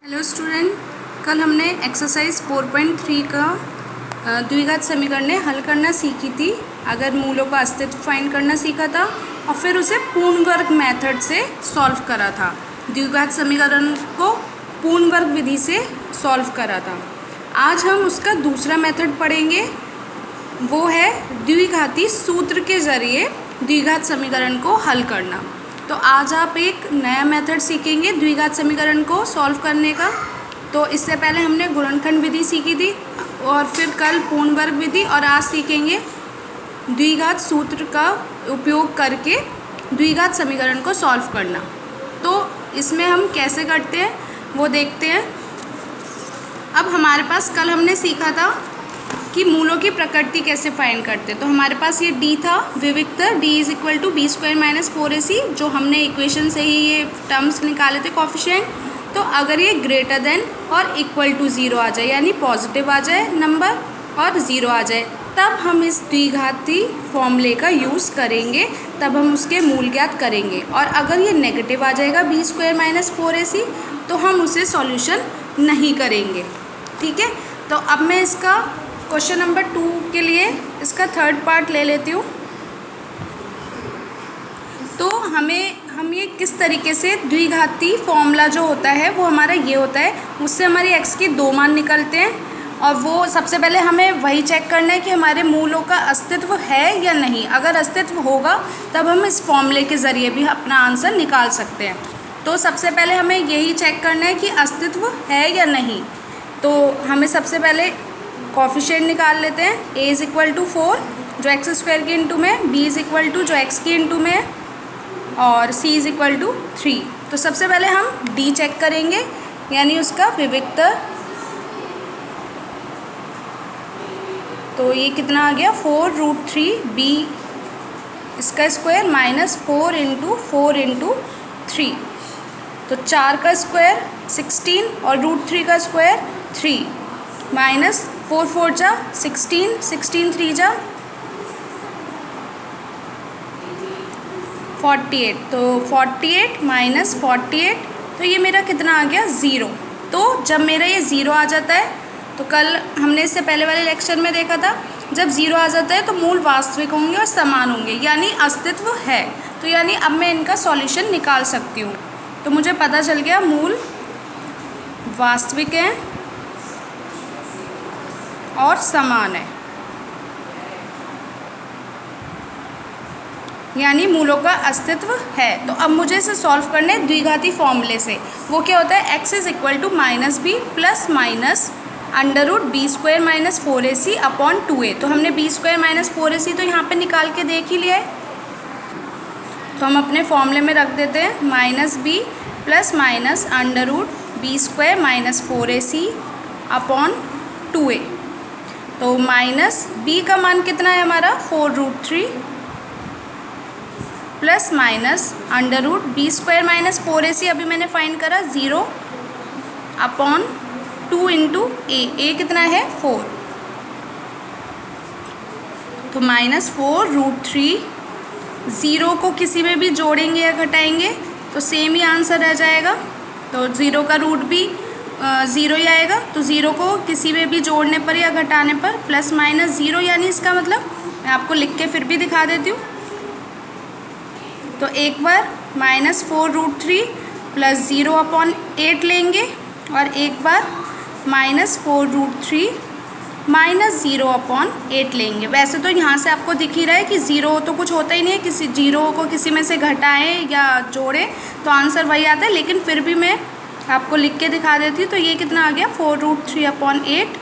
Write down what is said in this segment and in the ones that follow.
Hello student, कल हमने exercise 4.3 का द्विघात समीकरण हल करना सीखी थी। अगर मूलों का अस्तित्व फाइंड करना सीखा था और फिर उसे पूर्ण वर्ग मेथड से सॉल्व करा था। द्विघात समीकरण को पूर्ण वर्ग विधि से सॉल्व करा था। आज हम उसका दूसरा मेथड पढ़ेंगे, वो है द्विघाती सूत्र के ज़रिए द्विघात समीकरण को हल करना। तो आज आप एक नया मेथड सीखेंगे द्विघात समीकरण को सॉल्व करने का। तो इससे पहले हमने गुणनखंड विधि सीखी थी और फिर कल पूर्ण वर्ग विधि, और आज सीखेंगे द्विघात सूत्र का उपयोग करके द्विघात समीकरण को सॉल्व करना। तो इसमें हम कैसे करते हैं वो देखते हैं। अब हमारे पास कल हमने सीखा था कि मूलों की प्रकृति कैसे फाइंड करते। तो हमारे पास ये डी था, विविक्तर d is equal to b square minus 4ac, जो हमने इक्वेशन से ही ये टर्म्स निकाले थे कोफिशिएंट। तो अगर ये ग्रेटर देन और इक्वल टू 0 आ जाए, यानी पॉजिटिव आ जाए नंबर और 0 आ जाए, तब हम इस द्विघाती फॉर्मूले का यूज़ करेंगे, तब हम उसके मूल ज्ञात करेंगे। और अगर ये नेगेटिव आ जाएगा बी स्क्वायर माइनस 4ac, तो हम उसे सॉल्यूशन नहीं करेंगे। ठीक है, तो अब मैं इसका क्वेश्चन नंबर 2 के लिए इसका थर्ड पार्ट ले लेती हूँ। तो हम ये किस तरीके से द्विघाती फॉर्मूला जो होता है वो हमारा ये होता है, उससे हमारी x के 2 मान निकलते हैं। और वो सबसे पहले हमें वही चेक करना है कि हमारे मूलों का अस्तित्व है या नहीं। अगर अस्तित्व होगा तब हम इस फॉर्मूले के ज़रिए भी अपना आंसर निकाल सकते हैं। तो सबसे पहले हमें यही चेक करना है कि अस्तित्व है या नहीं। तो हमें सबसे पहले कोफिशिएंट निकाल लेते हैं। a इज़ इक्वल टू 4 जो x स्क्वायर के इंटू में, b इज़ इक्वल टू जो x के इंटू में, और c इज़ इक्वल टू 3। तो सबसे पहले हम d चेक करेंगे, यानी उसका विविक्तर। तो ये कितना आ गया, 4√3b इसका स्क्वायर माइनस 4 इंटू 3। तो 4 का स्क्वायर 16 और √3 का स्क्वायर 3 माइनस 4 4 जा 16, 16 3 जा 48। तो 48 माइनस 48, तो ये मेरा कितना आ गया, 0। तो जब मेरा ये 0 आ जाता है, तो कल हमने इससे पहले वाले लेक्चर में देखा था, जब 0 आ जाता है तो मूल वास्तविक होंगे और समान होंगे, यानी अस्तित्व है। तो यानी अब मैं इनका सॉल्यूशन निकाल सकती हूँ। तो मुझे पता चल गया मूल वास्तविक हैं और समान है, यानी मूलों का अस्तित्व है। तो अब मुझे इसे सॉल्व करना है द्विघाती फॉर्मूले से। वो क्या होता है, x is equal to minus B plus minus under root B square minus 4ac upon 2a। तो हमने बी स्क्वायर माइनस 4ac तो यहाँ पे निकाल के देख ही लिया है। तो हम अपने फॉर्मूले में रख देते हैं minus B plus minus under root B square minus 4ac upon 2a। तो माइनस b का मान कितना है हमारा, 4√3 plus minus under root B square minus 4ac अभी मैंने फाइंड करा 0 अपॉन 2 इंटू a कितना है 4। तो माइनस 4√3, 0 को किसी में भी जोड़ेंगे या घटाएंगे तो सेम ही आंसर रह जाएगा। तो 0 का रूट भी 0 ही आएगा। तो 0 को किसी में भी जोड़ने पर या घटाने पर प्लस माइनस 0, यानी इसका मतलब मैं आपको लिख के फिर भी दिखा देती हूँ। तो एक बार माइनस 4√3 प्लस 0 अपॉन 8 लेंगे, और एक बार माइनस 4√3 माइनस 0 अपॉन 8 लेंगे। वैसे तो यहाँ से आपको दिख ही रहा है कि 0 तो कुछ होता ही नहीं है, किसी 0 को किसी में से घटाएं या जोड़ें तो आंसर वही आता है, लेकिन फिर भी मैं आपको लिख के दिखा देती हूँ। तो ये कितना आ गया, 4√3 अपॉन 8,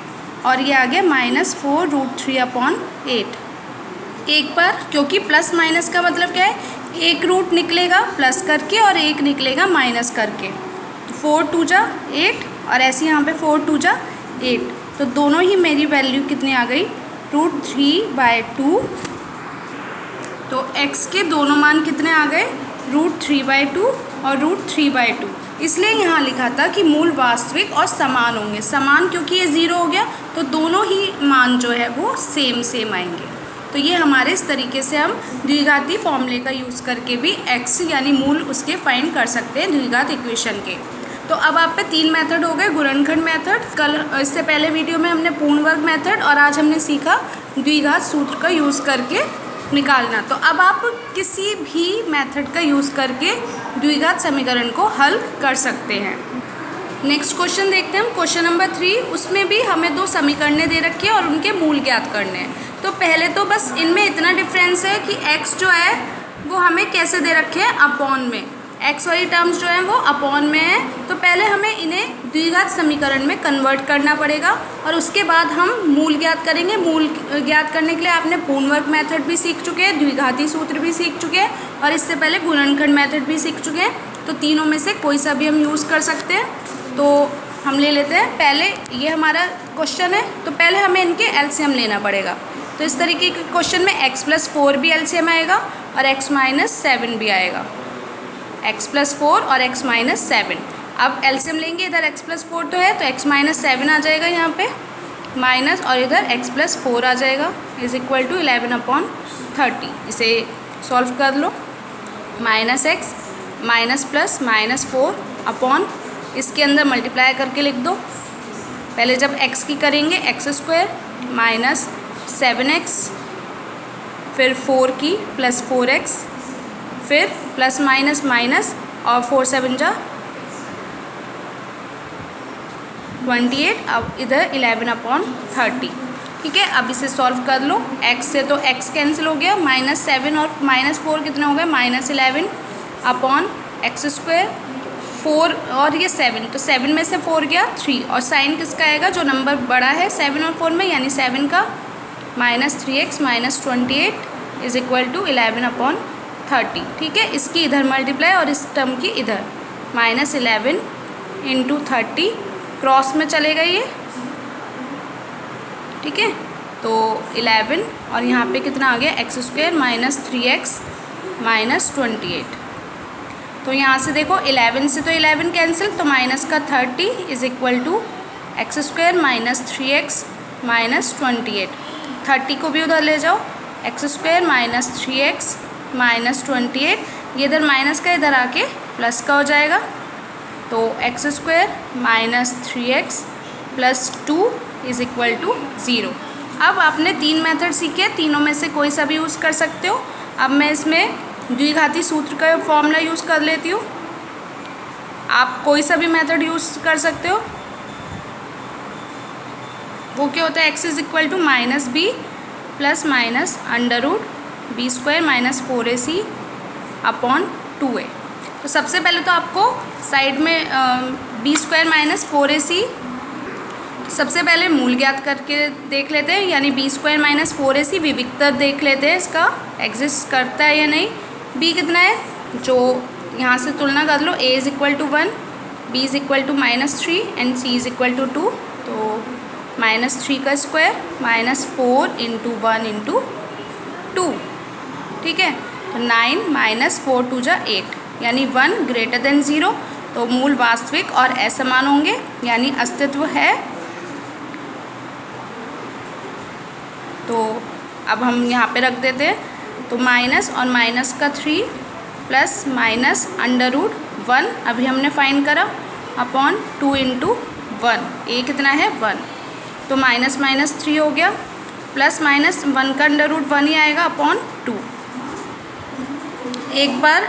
और ये आ गया माइनस 4√3 अपॉन 8। एक बार, क्योंकि प्लस माइनस का मतलब क्या है, एक रूट निकलेगा प्लस करके और एक निकलेगा माइनस करके। तो 4 2 जा 8, और ऐसे यहाँ पे 4 2 जा 8। तो दोनों ही मेरी वैल्यू कितनी आ गई, √3/2। तो x के दोनों मान कितने आ गए, √3/2 और √3/2। इसलिए यहाँ लिखा था कि मूल वास्तविक और समान होंगे। समान क्योंकि ये 0 हो गया, तो दोनों ही मान जो है वो सेम आएंगे। तो ये हमारे इस तरीके से हम द्विघाती फॉर्मूले का यूज़ करके भी x यानी मूल उसके फाइंड कर सकते हैं द्विघात इक्वेशन के। तो अब आप पे 3 मेथड हो गए, गुणनखंड मेथड, कल इससे पहले वीडियो में हमने पूर्ण वर्ग मेथड, और आज हमने सीखा द्विघात सूत्र का यूज़ करके निकालना। तो अब आप किसी भी मेथड का यूज़ करके द्विघात समीकरण को हल कर सकते हैं। नेक्स्ट क्वेश्चन देखते हैं हम, क्वेश्चन नंबर 3। उसमें भी हमें 2 समीकरणें दे रखी है और उनके मूल ज्ञात करने हैं। तो पहले तो बस इनमें इतना डिफरेंस है कि x जो है वो हमें कैसे दे रखे हैं, अपॉन में। x वाली टर्म्स जो हैं वो अपॉन में है। तो पहले हमें इन्हें द्विघात समीकरण में कन्वर्ट करना पड़ेगा और उसके बाद हम मूल ज्ञात करेंगे। मूल ज्ञात करने के लिए आपने पूर्ण वर्ग मेथड भी सीख चुके हैं, द्विघाती सूत्र भी सीख चुके हैं और इससे पहले गुणनखंड मेथड भी सीख चुके हैं। तो तीनों में से कोई सा भी हम यूज़ कर सकते हैं। तो हम ले लेते हैं, पहले ये हमारा क्वेश्चन है तो पहले हमें इनके एलसीएम लेना पड़ेगा। तो इस तरीके के क्वेश्चन में x+4 भी एलसीएम आएगा और x-7 भी आएगा, x+4 और x-7। अब एलसीएम लेंगे, इधर x+4 तो है तो x-7 आ जाएगा यहाँ पे, माइनस, और इधर x+4 आ जाएगा इज इक्वल टू 11/30। इसे सॉल्व कर लो, -x माइनस प्लस -4 अपॉन, इसके अंदर मल्टीप्लाई करके लिख दो। पहले जब x की करेंगे x² माइनस 7x, फिर 4 की प्लस 4x, फिर प्लस माइनस माइनस और 4 7 जा 28, अब इधर 11/30। ठीक है, अब इसे सॉल्व कर लो। x से तो x कैंसिल हो गया, -7 और -4 कितने हो गए, -11 अपॉन x², 4 और ये 7, तो 7 में से 4 गया 3, और साइन किसका आएगा, जो नंबर बड़ा है 7 और 4 में, यानी 7 का, -3x minus 28 is equal to 11/30। ठीक है, इसकी इधर मल्टीप्लाई और इस टर्म की इधर, -11 इंटू 30, क्रॉस में चलेगा ये। ठीक है, तो 11 और यहाँ पे कितना आ गया, x² माइनस 3x माइनस 28। तो यहाँ से देखो 11 से तो 11 कैंसिल, तो माइनस का 30 is equal to x² minus 3x minus 28। 30 को भी उधर ले जाओ, x² माइनस 3x माइनस 28, ये इधर माइनस का इधर आके प्लस का हो जाएगा। तो x² minus 3x plus 2 is equal to 0। अब आपने 3 मेथड सीखे, तीनों में से कोई सा भी यूज़ कर सकते हो। अब मैं इसमें द्विघाती सूत्र का फॉर्मूला यूज़ कर लेती हूँ, आप कोई सा भी मेथड यूज़ कर सकते हो। वो क्या होता है, x is equal to -b plus minus √b² minus 4ac upon 2a। तो सबसे पहले तो आपको साइड में b² माइनस 4ac, सबसे पहले मूल ज्ञात करके देख लेते हैं, यानी b² माइनस 4ac विविक्तर देख लेते हैं, इसका एग्जिस्ट करता है या नहीं। b कितना है, जो यहाँ से तुलना कर लो, a is equal to 1, b is equal to -3 and c is equal to 2। तो -3 का स्क्वायर -4 इंटू 1 इंटू 2। ठीक है, तो 9 माइनस 4 2 जा 8, यानी 1 ग्रेटर देन 0। तो मूल वास्तविक और असमान होंगे, यानी अस्तित्व है। तो अब हम यहाँ पे रख देते हैं, तो माइनस और माइनस का 3 प्लस माइनस √1 अभी हमने फाइंड करा अपॉन 2 इंटू 1, ए कितना है 1, तो माइनस माइनस 3 हो गया, प्लस माइनस 1 का √1 ही आएगा अपॉन 2। एक बार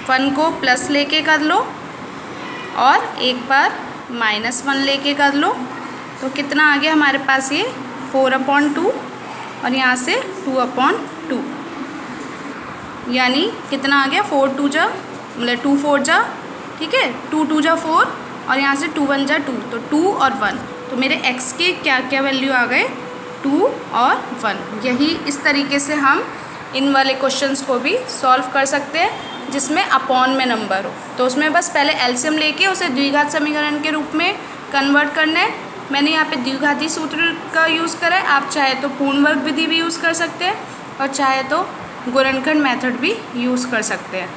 1 को प्लस लेके कर लो और एक बार -1 लेके कर लो, तो कितना आ गया हमारे पास, ये 4/2 और यहाँ से 2/2, यानी कितना आ गया, 4 2 जा मतलब 2 4 जा, ठीक है, 2 2 जा 4 और यहाँ से 2 1 जा 2, तो 2 और 1। तो मेरे x के क्या क्या वैल्यू आ गए, 2 और 1। यही इस तरीके से हम इन वाले क्वेश्चंस को भी सॉल्व कर सकते हैं जिसमें अपॉन में नंबर हो। तो उसमें बस पहले एलसीएम लेके उसे द्विघात समीकरण के रूप में कन्वर्ट करना है। मैंने यहाँ पे द्विघाती सूत्र का यूज़ करा है, आप चाहे तो पूर्ण वर्ग विधि भी यूज़ कर सकते हैं और चाहे तो गुणनखंड मेथड भी यूज़ कर सकते हैं।